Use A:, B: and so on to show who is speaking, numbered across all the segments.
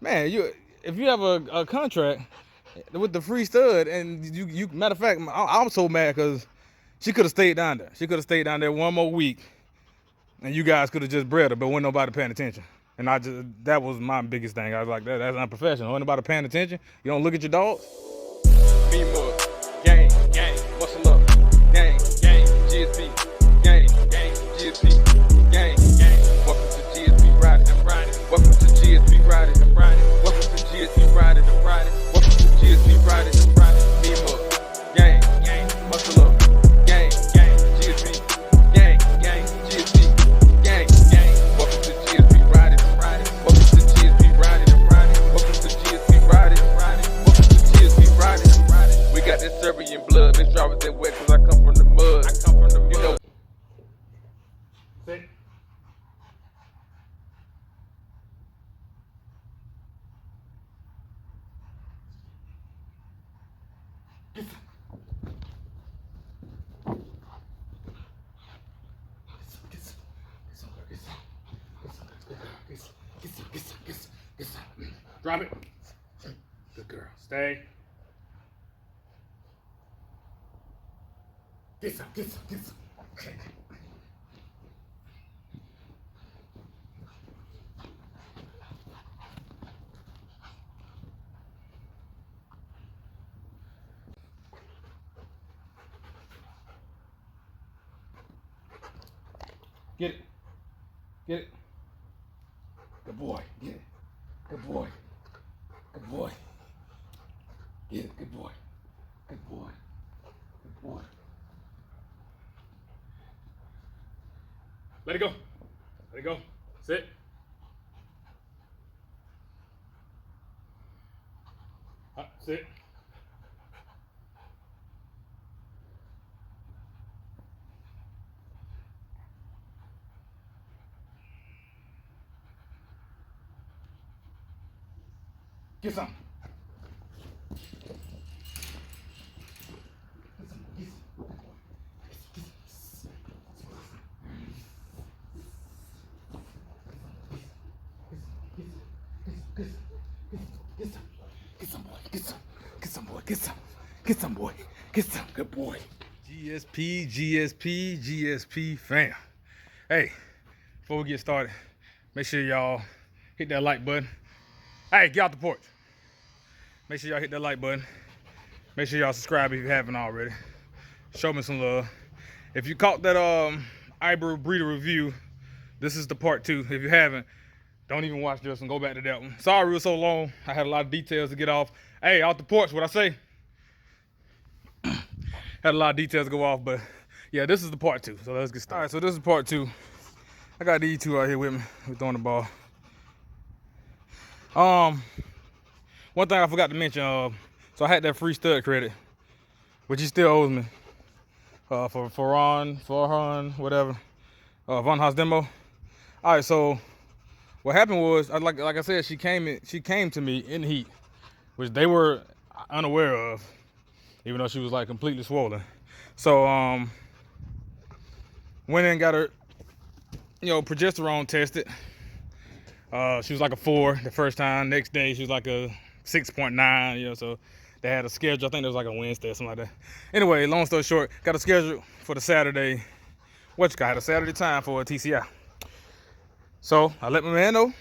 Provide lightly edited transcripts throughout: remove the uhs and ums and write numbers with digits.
A: man, if you have a contract with the free stud, and you matter of fact, I'm so mad because she could have stayed down there. She could have stayed down there one more week, and you guys could have just bred her, but wasn't nobody paying attention. And that was my biggest thing. I was like, that's unprofessional. Wasn't nobody paying attention. You don't look at your dog.
B: Me more. Gang, gang, muscle up. Gang, gang, GSP. Gang, gang, GSP. Gang, gang. Welcome to GSP Riding and Riding. Welcome to GSP Riding and Riding. Welcome to GSP Riding and Riding. Welcome to GSP Riding and Riding. Me more. Gang, gang, muscle up. Gang, gang, GSP. Gang, gang, GSP. Gang, gang. Welcome to GSP Riding and Riding. Welcome to GSP Riding and Riding. Welcome to GSP Riding and Riding. Welcome to GSP Riding and Riding. We got that Serbian blood. This drivers that wet cause I come from the mud. I come from the mud. You know.
A: Sit. Get some. Drop it. Good girl. Stay. Get some. Okay. Get it. Good boy. Get it. Good boy. Get it. Good boy. Let it go. Sit. Sit. Get some. Get some, boy. Good boy. GSP fam. Hey, before we get started, make sure y'all hit that like button. Hey, get out the porch. Make sure y'all hit that like button. Make sure y'all subscribe if you haven't already. Show me some love. If you caught that Iber breeder review, this is the part 2. If you haven't, don't even watch this and go back to that one. Sorry it was so long. I had a lot of details to get off. Hey, out the porch, what I say? Had a lot of details to go off, but yeah, this is the part 2. So let's get started. All right, so this is part 2. I got these two out here with me. We're throwing the ball. One thing I forgot to mention, so I had that free stud credit, which he still owes me, for Ron, whatever, Von Haas demo. All right, so what happened was, like I said, she came to me in heat, which they were unaware of, even though she was like completely swollen. So went in and got her, progesterone tested. She was like a 4 the first time. Next day she was like a 6.9. So they had a schedule. I think it was like a Wednesday or something like that. Anyway, long story short, got a schedule for the Saturday. Had a Saturday time for a TCI. So I let my man know.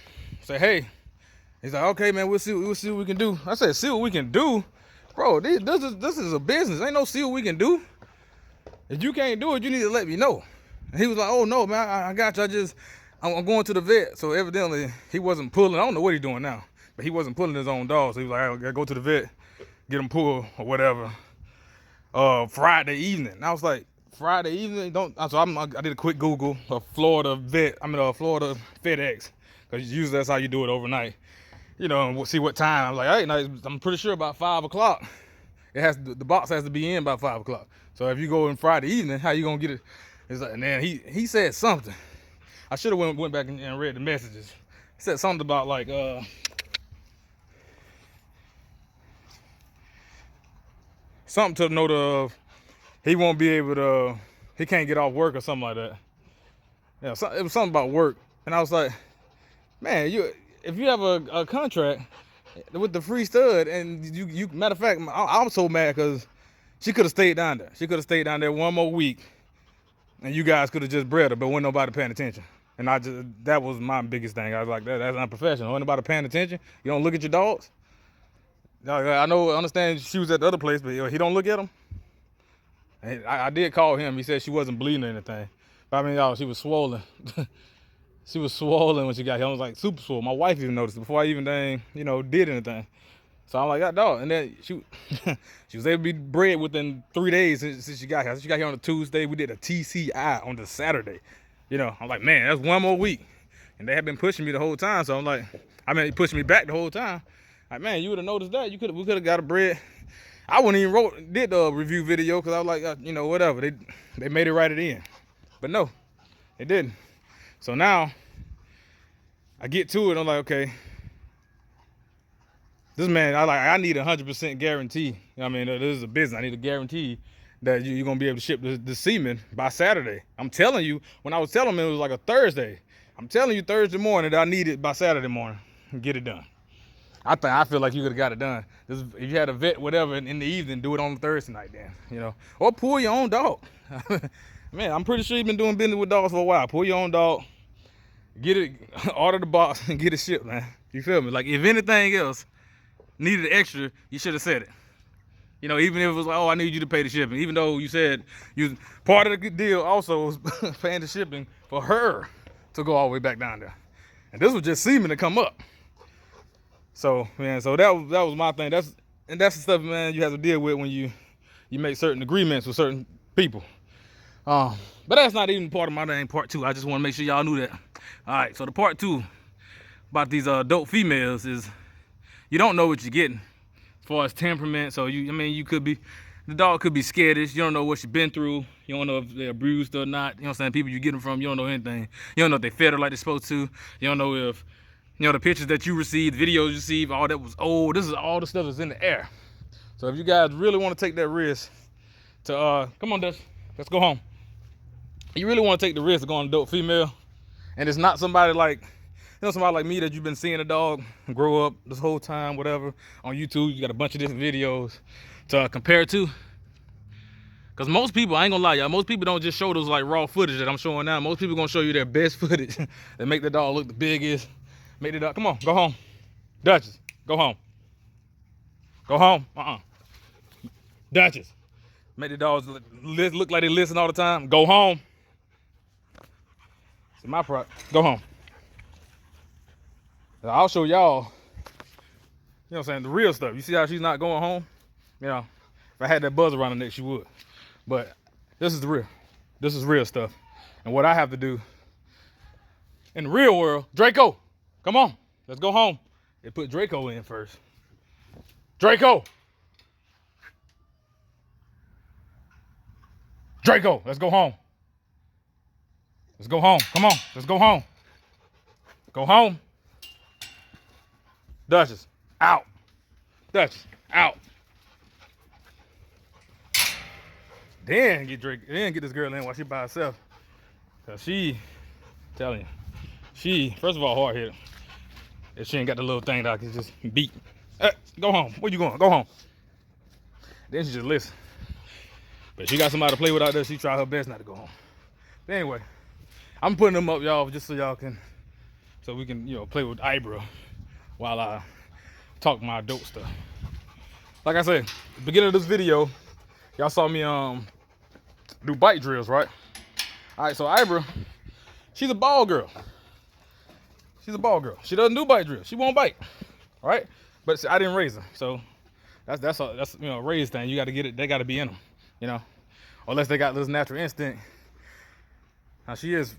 A: Say, hey. He's like, okay, man, we'll see what we can do. I said, see what we can do, bro. This is a business. Ain't no see what we can do. If you can't do it, you need to let me know. And he was like, oh no, man, I got you. I'm going to the vet. So evidently he wasn't pulling. I don't know what he's doing now, but he wasn't pulling his own dog. So he was like, I gotta go to the vet, get him pulled or whatever. Friday evening. And I was like, Friday evening? So I did a quick Google of Florida FedEx, because usually that's how you do it overnight. And we'll see what time. I'm like, hey, I'm pretty sure about 5 o'clock. The box has to be in by 5 o'clock. So if you go in Friday evening, how you gonna get it? It's like, and then he said something. I should have went back and read the messages. He said something about like something to the note of he won't be able to, he can't get off work or something like that. Yeah, it was something about work. And I was like, man, if you have a contract with the free stud, and you matter of fact, I was so mad because she could have stayed down there. She could have stayed down there one more week, and you guys could have just bred her, but wasn't nobody paying attention. And that was my biggest thing. I was like, that's unprofessional. Wasn't nobody paying attention. You don't look at your I understand she was at the other place, but he don't look at them. And I did call him. He said she wasn't bleeding or anything. But I mean, y'all, she was swollen. She was swollen when she got here. I was like, super swollen. My wife even noticed it before I even did anything. So I'm like, God, dog. And then she was able to be bred within 3 days since she got here. She got here on a Tuesday. We did a TCI on the Saturday. I'm like, man, that's one more week. And they had been pushing me the whole time. So I'm like, pushing me back the whole time. Like, man, you would have noticed that. We could have got a bred. I wouldn't even did the review video because I was like, whatever. They made it right at the end. But no, they didn't. So now I get to it. I'm like, okay, this man, I need 100% guarantee. This is a business. I need a guarantee that you're gonna be able to ship the semen by Saturday. I'm telling you, when I was telling him it was like a Thursday. I'm telling you Thursday morning that I need it by Saturday morning and get it done. I feel like you could have got it done. If you had a vet, whatever, in the evening, do it on Thursday night then, or pull your own dog. Man, I'm pretty sure you've been doing business with dogs for a while. Pull your own dog, get it, order the box, and get it shipped, man. You feel me? Like, if anything else needed extra, you should have said it. Even if it was like, oh, I need you to pay the shipping. Even though you said part of the deal also was paying the shipping for her to go all the way back down there. And this was just seeming to come up. So, man, that was my thing. That's the stuff, man, you have to deal with when you make certain agreements with certain people. But that's not even part of my name, part two. I just want to make sure y'all knew that. All right, so the part two about these adult females is you don't know what you're getting as far as temperament. So the dog could be skittish. You don't know what she's been through. You don't know if they're bruised or not. You know what I'm saying? People you get them from, you don't know anything. You don't know if they fed her like they're supposed to. You don't know if the pictures that you received, videos you received, all that was old. This is all the stuff that's in the air. So if you guys really want to take that risk to, come on, Dutch, let's go home. You really want to take the risk of going adult female, and it's not somebody like me that you've been seeing a dog grow up this whole time, whatever, on YouTube. You got a bunch of different videos to compare it to. Because most people, I ain't gonna lie, y'all, most people don't just show those like raw footage that I'm showing now. Most people gonna show you their best footage that make the dog look the biggest. Make the dog, come on, go home. Duchess, go home. Go home, Duchess, make the dogs look like they listen all the time. Go home. It's my part, go home. I'll show y'all, what I'm saying, the real stuff. You see how she's not going home? If I had that buzz around her neck, she would. But this is the real. This is real stuff. And what I have to do in the real world, Draco, come on, let's go home. They put Draco in first. Draco, let's go home. Let's go home. Come on, let's go home. Go home. Duchess, out. Duchess, out. Then get this girl in while she by herself. Cause telling you, first of all, hard headed. If she ain't got the little thing that I can just beat. Go home. Where you going? Go home. Then she just listen. But she got somebody to play with out there. She try her best not to go home. But anyway, I'm putting them up, y'all, just so we can, play with Ibra while I talk my adult stuff. Like I said, at the beginning of this video, y'all saw me do bite drills, right? All right, so Ibra, she's a ball girl. She's a ball girl. She doesn't do bite drills. She won't bite, all right? But I didn't raise her, so that's a raised thing. You got to get it. They got to be in them, unless they got this natural instinct. Now she is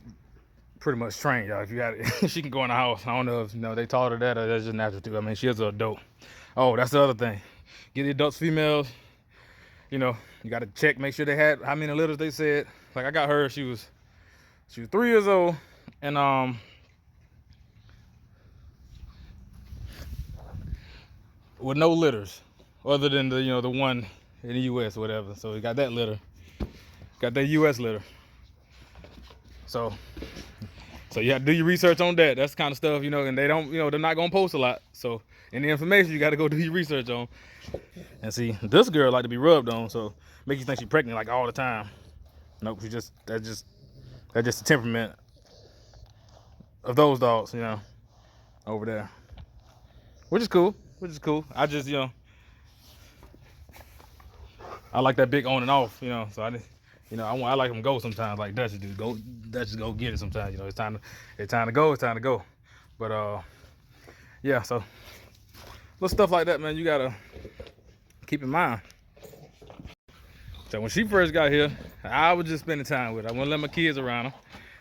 A: pretty much trained, y'all. If you got it, she can go in the house. I don't know if they taught her that or that's just natural too. I mean, she is an adult. Oh, that's the other thing. Get the adults, females. You got to check, make sure they had how many litters they said. Like I got her, she was 3 years old, and with no litters, other than the one in the U.S. or whatever. So we got that litter, got that U.S. litter. So So you have to do your research on that. That's the kind of stuff, you know, and they don't, you know, they're not gonna post a lot. So any information you got to go do your research on. And see, this girl like to be rubbed on, so make you think she's pregnant like all the time. Nope, that's just the temperament of those dogs, you know, over there. Which is cool. I just, you know, I like that big on and off, you know. So I like them go sometimes, like Dutch do. Dutch go get it sometimes. You know, it's time to go. But yeah. So little stuff like that, man. You gotta keep in mind. So when she first got here, I was just spending time with her. I wouldn't let my kids around her.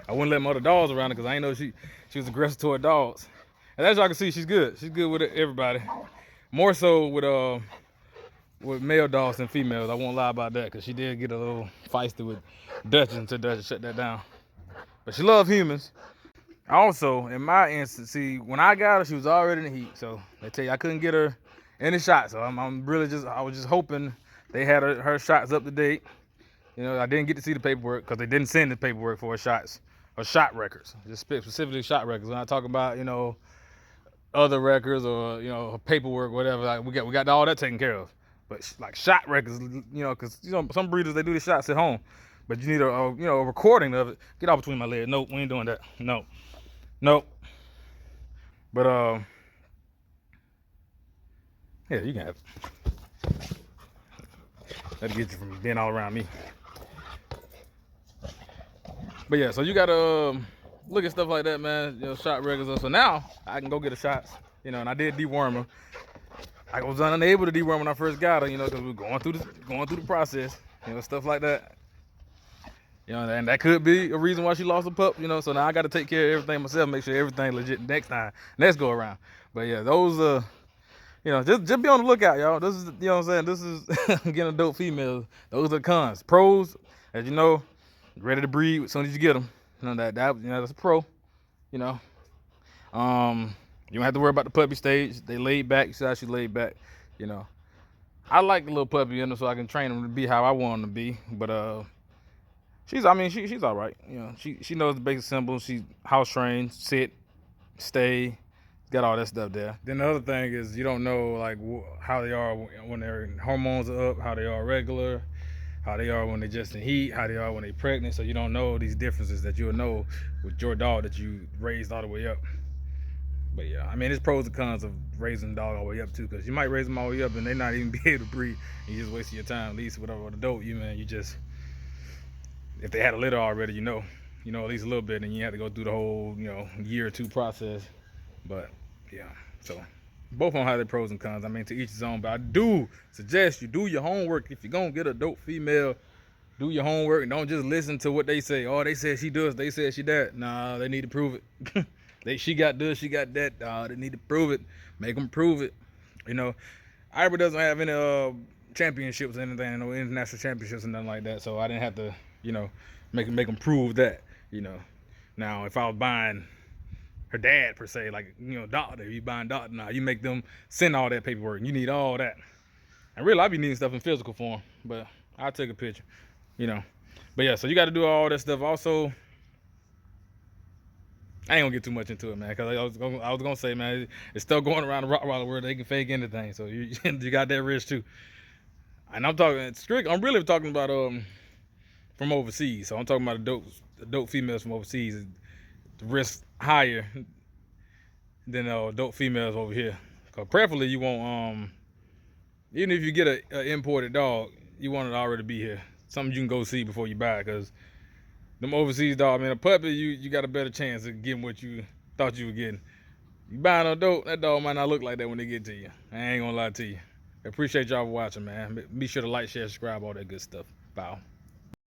A: I wouldn't let my other dogs around her because I didn't know she was aggressive toward dogs. And as y'all can see, she's good. She's good with everybody. More so with male dogs than females. I won't lie about that because she did get a little feisty with Dutch until Dutch shut that down. But she loves humans. Also, in my instance, see, when I got her, she was already in the heat. So they tell you I couldn't get her any shots. So I was just hoping they had her shots up to date. You know, I didn't get to see the paperwork because they didn't send the paperwork for her shots or shot records. Just specifically shot records. When I talk about, you know, other records or, you know, paperwork, whatever, like we got all that taken care of. But like shot records, you know, because you know some breeders they do the shots at home, but you need a recording of it. Get off between my legs. Nope, we ain't doing that. Nope. But yeah, you can have it. That'll get you from being all around me. But yeah, so you gotta look at stuff like that, man. You know, shot records. So now I can go get the shots. You know, and I did deworm her. I was unable to deworm when I first got her, you know, because we were going through the process, you know, stuff like that. You know, and that could be a reason why she lost a pup, you know. So now I got to take care of everything myself, make sure everything's legit next go around. But yeah, those you know, just be on the lookout, y'all. This is, you know what I'm saying. This is getting adult females. Those are the cons. Pros, as you know, ready to breed as soon as you get them. You know that's a pro. You know, you don't have to worry about the puppy stage. They laid back. You see how she laid back. You know, I like the little puppy in her so I can train them to be how I want them to be. But she's all right. You know, she knows the basic symbols. She's house trained, sit, stay, got all that stuff there. Then the other thing is you don't know like how they are when their hormones are up, how they are regular, how they are when they're just in heat, how they are when they're pregnant. So you don't know these differences that you'll know with your dog that you raised all the way up. But yeah, I mean, there's pros and cons of raising a dog all the way up too, because you might raise them all the way up and they not even be able to breed. You just wasting your time. At least with an adult, if they had a litter already, you know at least a little bit, and you have to go through the whole, year or two process. But yeah, so both of them have their pros and cons. I mean, to each his own. But I do suggest you do your homework. If you're gonna get a dope female, do your homework and don't just listen to what they say. Oh, they said she does, they said she that. Nah, they need to prove it. She got this, she got that. They need to prove it. Make them prove it. Ira doesn't have any championships or anything, no international championships or nothing like that. So I didn't have to, make them prove that. Now if I was buying her dad per se, like doctor, if you buying doctor, now you make them send all that paperwork. You need all that. And really, I be needing stuff in physical form, but I'll take a picture. But yeah, so you got to do all that stuff. Also, I ain't gonna get too much into it, man, because I was gonna say, man, it's still going around the Rottweiler world. They can fake anything, so you got that risk too. And I'm really talking about from overseas. So I'm talking about adult females from overseas. The risk higher than adult females over here. Cause preferably you want even if you get an imported dog, you want it to already be here. Something you can go see before you buy it, cause them overseas dogs, man, a puppy, you got a better chance of getting what you thought you were getting. You buying an adult, that dog might not look like that when they get to you. I ain't gonna lie to you. I appreciate y'all for watching, man. Be sure to like, share, subscribe, all that good stuff. Bye.